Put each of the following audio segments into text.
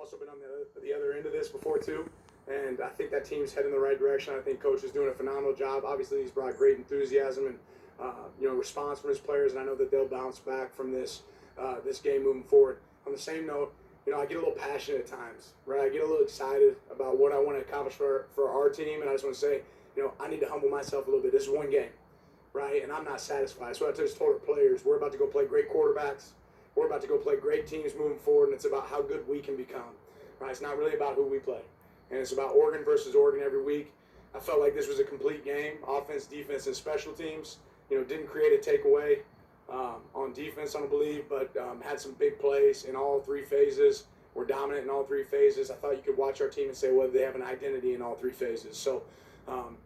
also been on the other end of this before too, and I think that team's heading in the right direction. I think Coach is doing a phenomenal job. Obviously, he's brought great enthusiasm and response from his players, and I know that they'll bounce back from this game moving forward. On the same note, I get a little passionate at times, right? I get a little excited about what I want to accomplish for our team, and I just want to say, I need to humble myself a little bit. This is one game, right? And I'm not satisfied. So I just told our players, we're about to go play great quarterbacks. We're about to go play great teams moving forward, and it's about how good we can become, right? It's not really about who we play. And it's about Oregon versus Oregon every week. I felt like this was a complete game, offense, defense, and special teams. Didn't create a takeaway on defense, I don't believe, but had some big plays in all three phases. We're dominant in all three phases. I thought you could watch our team and say, well, they have an identity in all three phases. So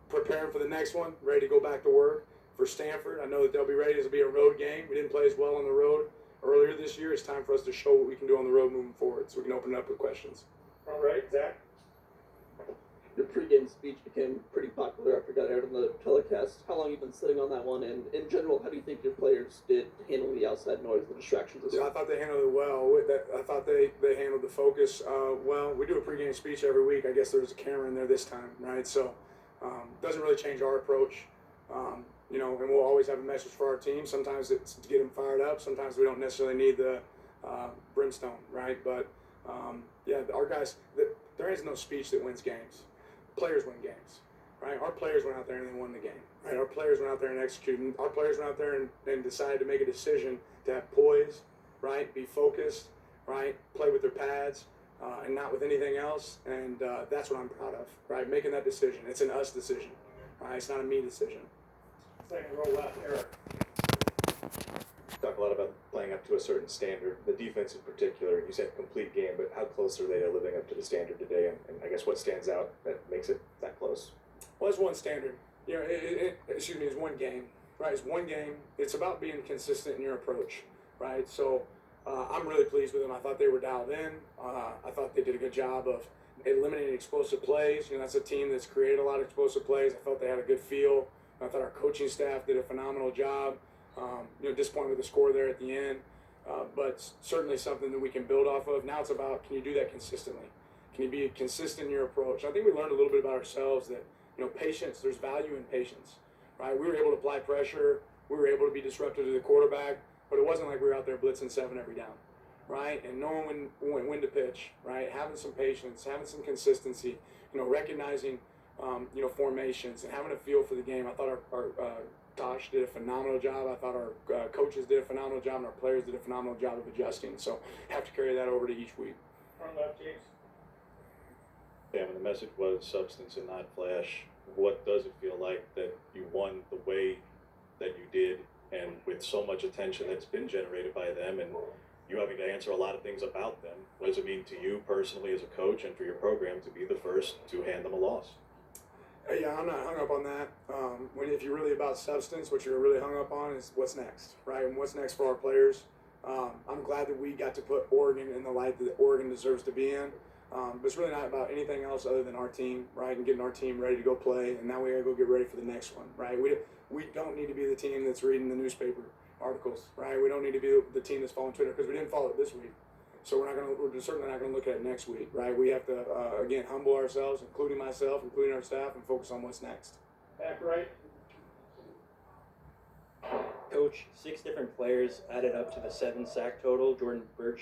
preparing for the next one, ready to go back to work. For Stanford, I know that they'll be ready. This will be a road game. We didn't play as well on the road earlier this year. It's time for us to show what we can do on the road moving forward, so we can open it up with questions. All right, Zach. Your pregame speech became pretty popular after it got aired on the telecast. How long have you been sitting on that one? And in general, how do you think your players did handle the outside noise, the distractions? I thought they handled it well. I thought they handled the focus well. We do a pregame speech every week. I guess there was a camera in there this time, right? So doesn't really change our approach. And we'll always have a message for our team. Sometimes it's to get them fired up. Sometimes we don't necessarily need the brimstone, right? But our guys, there is no speech that wins games. Players win games, right? Our players went out there and they won the game, right? Our players went out there and executed. Our players went out there and decided to make a decision to have poise, right? Be focused, right? Play with their pads and not with anything else. And that's what I'm proud of, right? Making that decision. It's an us decision, right? It's not a me decision. Second row left, Eric. Talk a lot about playing up to a certain standard. The defense in particular, you said complete game, but how close are they to living up to the standard today? And I guess what stands out that makes it that close? Well, it's one standard. It's one game, right? It's one game. It's about being consistent in your approach, right? So I'm really pleased with them. I thought they were dialed in. I thought they did a good job of eliminating explosive plays. That's a team that's created a lot of explosive plays. I felt they had a good feel. I thought our coaching staff did a phenomenal job. Disappointed with the score there at the end, but certainly something that we can build off of. Now it's about, can you do that consistently? Can you be consistent in your approach? I think we learned a little bit about ourselves that, patience, there's value in patience, right? We were able to apply pressure. We were able to be disruptive to the quarterback, but it wasn't like we were out there blitzing 7 every down, right? And knowing when to pitch, right? Having some patience, having some consistency, recognizing, formations and having a feel for the game. I thought our Tosh did a phenomenal job. I thought our coaches did a phenomenal job, and our players did a phenomenal job of adjusting. So have to carry that over to each week. Front left, James. Yeah, when the message was substance and not flash, what does it feel like that you won the way that you did, and with so much attention that's been generated by them, and you having to answer a lot of things about them? What does it mean to you personally as a coach and for your program to be the first to hand them a loss? Yeah, I'm not hung up on that. If you're really about substance, what you're really hung up on is what's next, right? And what's next for our players. I'm glad that we got to put Oregon in the light that Oregon deserves to be in. But it's really not about anything else other than our team, right? And getting our team ready to go play. And now we got to go get ready for the next one, right? We don't need to be the team that's reading the newspaper articles, right? We don't need to be the team that's following Twitter, because we didn't follow it this week. So we're certainly not going to look at it next week, right? We have to, again, humble ourselves, including myself, including our staff, and focus on what's next. Back right. Coach, 6 different players added up to the 7 sack total. Jordan Birch